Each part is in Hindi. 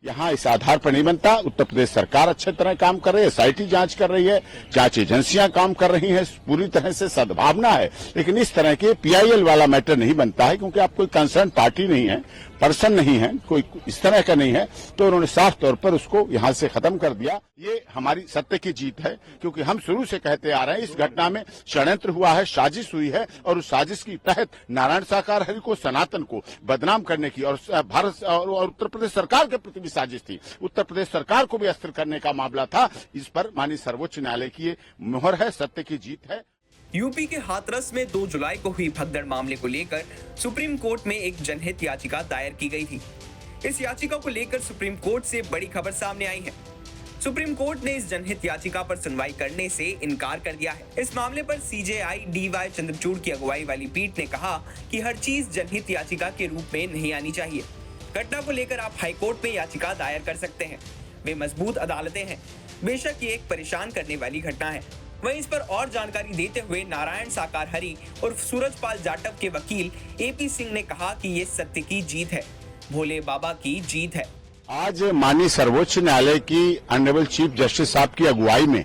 यहाँ इस आधार पर नहीं बनता। उत्तर प्रदेश सरकार अच्छे तरह काम कर रही है, एसआईटी जांच कर रही है, जांच एजेंसियां काम कर रही हैं, पूरी तरह से सद्भावना है। लेकिन इस तरह के पीआईएल वाला मैटर नहीं बनता है, क्योंकि आप कोई कंसर्न पार्टी नहीं है, पर्सन नहीं है, कोई इस तरह का नहीं है, तो उन्होंने साफ तौर पर उसको यहाँ से खत्म कर दिया। ये हमारी सत्य की जीत है, क्योंकि हम शुरू से कहते आ रहे हैं इस घटना में षड्यंत्र हुआ है, साजिश हुई है, और उस साजिश के तहत नारायण साकार हरि को, सनातन को बदनाम करने की और भारत और उत्तर प्रदेश सरकार के प्रति भी साजिश थी। उत्तर प्रदेश सरकार को भी अस्थिर करने का मामला था। इस पर माननीय सर्वोच्च न्यायालय की ये मुहर है, सत्य की जीत है। यूपी के हाथरस में 2 जुलाई को हुई भगदड़ मामले को लेकर सुप्रीम कोर्ट में एक जनहित याचिका दायर की गई थी। इस याचिका को लेकर सुप्रीम कोर्ट से बड़ी खबर सामने आई है। सुप्रीम कोर्ट ने इस जनहित याचिका पर सुनवाई करने से इनकार कर दिया है। इस मामले पर सीजेआई डीवाई चंद्रचूड़ की अगुवाई वाली पीठ ने कहा कि हर चीज जनहित याचिका के रूप में नहीं आनी चाहिए। घटना को लेकर आप हाईकोर्ट में याचिका दायर कर सकते हैं। वे मजबूत अदालतें हैं। बेशक ये एक परेशान करने वाली घटना है। वहीं इस पर और जानकारी देते हुए नारायण साकार हरि और सूरजपाल जाटव के वकील एपी सिंह ने कहा कि ये सत्य की जीत है, भोले बाबा की जीत है। आज माननीय सर्वोच्च न्यायालय की ऑनरेबल चीफ जस्टिस साहब की अगुवाई में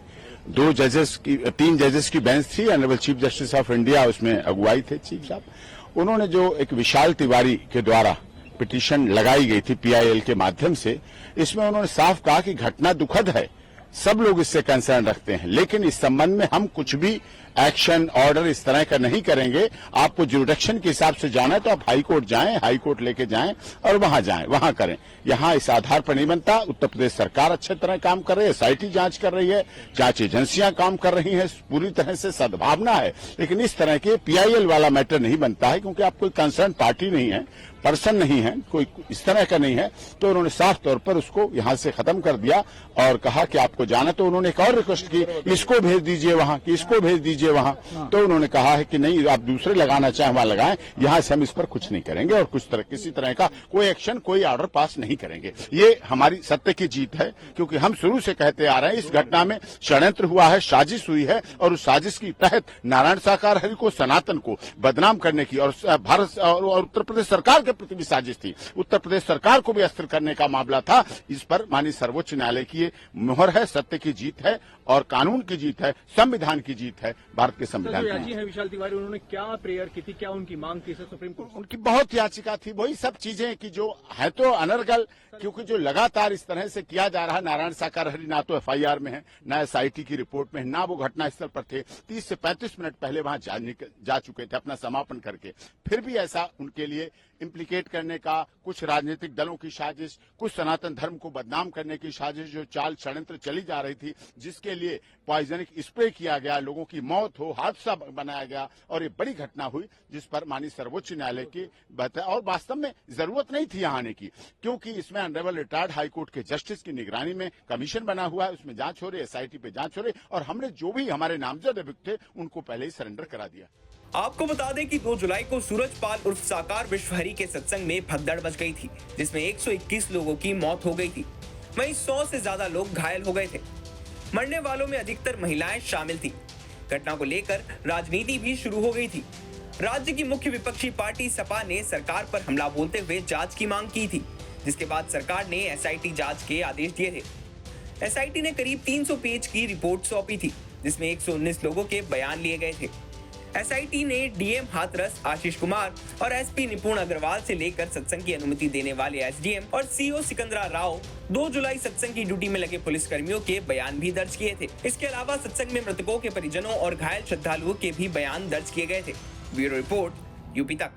3 जजेस की बेंच थी। Honourable chief justice of India उसमें अगुवाई थे चीफ साहब। उन्होंने जो एक विशाल तिवारी के द्वारा पिटीशन लगाई गई थी पीआईएल के माध्यम से, इसमें उन्होंने साफ कहा कि घटना दुखद है, सब लोग इससे कंसर्न रखते हैं, लेकिन इस संबंध में हम कुछ भी एक्शन ऑर्डर इस तरह का नहीं करेंगे। आपको जुरिडिक्शन के हिसाब से जाना है तो आप हाई कोर्ट जाएं, हाई कोर्ट लेके जाएं और वहां जाएं, वहां करें। यहाँ इस आधार पर नहीं बनता। उत्तर प्रदेश सरकार अच्छे तरह काम कर रही है, एसआईटी जांच कर रही है, जांच एजेंसियां काम कर रही हैं, पूरी तरह से सद्भावना है। लेकिन इस तरह के पीआईएल वाला मैटर नहीं बनता है, क्योंकि आप कोई कंसर्न पार्टी नहीं है, पर्सन नहीं है, कोई इस तरह का नहीं है, तो उन्होंने साफ तौर पर उसको यहाँ से खत्म कर दिया और कहा कि आपको जाना। तो उन्होंने एक और रिक्वेस्ट की, इसको भेज दीजिए वहां, कि इसको भेज दीजिए वहां। तो उन्होंने कहा है कि नहीं, आप दूसरे लगाना चाहें वहां लगाएं, यहां से हम इस पर कुछ नहीं करेंगे और किसी तरह का कोई एक्शन, कोई ऑर्डर पास नहीं करेंगे। ये हमारी सत्य की जीत है, क्योंकि हम शुरू से कहते आ रहे हैं इस घटना में षड्यंत्र हुआ है, साजिश हुई है, और उस साजिश के तहत नारायण साकार हरि को, सनातन को बदनाम करने की और भारत और उत्तर प्रदेश सरकार के प्रति भी साजिश थी। उत्तर प्रदेश सरकार को भी अस्थिर करने का मामला था। इस पर माननीय सर्वोच्च न्यायालय की ये मुहर है, सत्य की जीत है और कानून की जीत है, संविधान की जीत है, भारत के संविधान की। है विशाल तिवारी, उन्होंने क्या प्रेयर की थी, क्या उनकी मांग थी सुप्रीम कोर्ट? उनकी बहुत याचिका थी, वही सब चीजें कि जो है तो अनर्गल, क्योंकि जो लगातार इस तरह से किया जा रहा है। नारायण साकार हरि ना तो एफआईआर में है, ना एसआईटी की रिपोर्ट में है, ना वो घटनास्थल पर थे। 30 से 35 मिनट पहले वहां जा चुके थे अपना समापन करके, फिर भी ऐसा उनके लिए इम्प्लीकेट करने का, कुछ राजनीतिक दलों की साजिश, कुछ सनातन धर्म को बदनाम करने की साजिश, जो चाल षड्यंत्र चली जा रही थी, जिसके लिए पॉइजनिक स्प्रे किया गया, लोगों की मौत हो, हादसा बनाया गया और ये बड़ी घटना हुई, जिस पर माननीय सर्वोच्च न्यायालय की बात है। और वास्तव में जरूरत नहीं थी यहाँ आने की, क्योंकि इसमें ऑनरेबल रिटायर्ड हाईकोर्ट के जस्टिस की निगरानी में कमीशन बना हुआ है, उसमें जांच हो रही है, एसआईटी पे जांच हो रही है, और हमने जो भी हमारे नामजद अभियुक्त थे उनको पहले ही सरेंडर करा दिया। आपको बता दें कि 2 जुलाई को सूरजपाल उर्फ साकार विश्व हरि के सत्संग में भगदड़ मच गई थी, जिसमें 121 लोगों की मौत हो गई थी। वहीं 100 से ज्यादा लोग घायल हो गए थे। मरने वालों में अधिकतर महिलाएं शामिल थी। घटना को लेकर राजनीति भी शुरू हो गई थी। राज्य की मुख्य विपक्षी पार्टी सपा ने सरकार पर हमला बोलते हुए जांच की मांग की थी, जिसके बाद सरकार ने एसआईटी जांच के आदेश दिए थे। एसआईटी ने करीब 300 पेज की रिपोर्ट सौंपी थी, जिसमें 119 लोगों के बयान लिए गए थे। एसआईटी ने डीएम हाथरस आशीष कुमार और एसपी निपुण अग्रवाल से लेकर सत्संग की अनुमति देने वाले एसडीएम और सीओ सिकंदरा राव 2 जुलाई सत्संग की ड्यूटी में लगे पुलिसकर्मियों के बयान भी दर्ज किए थे। इसके अलावा सत्संग में मृतकों के परिजनों और घायल श्रद्धालुओं के भी बयान दर्ज किए गए थे। ब्यूरो रिपोर्ट, यूपी तक।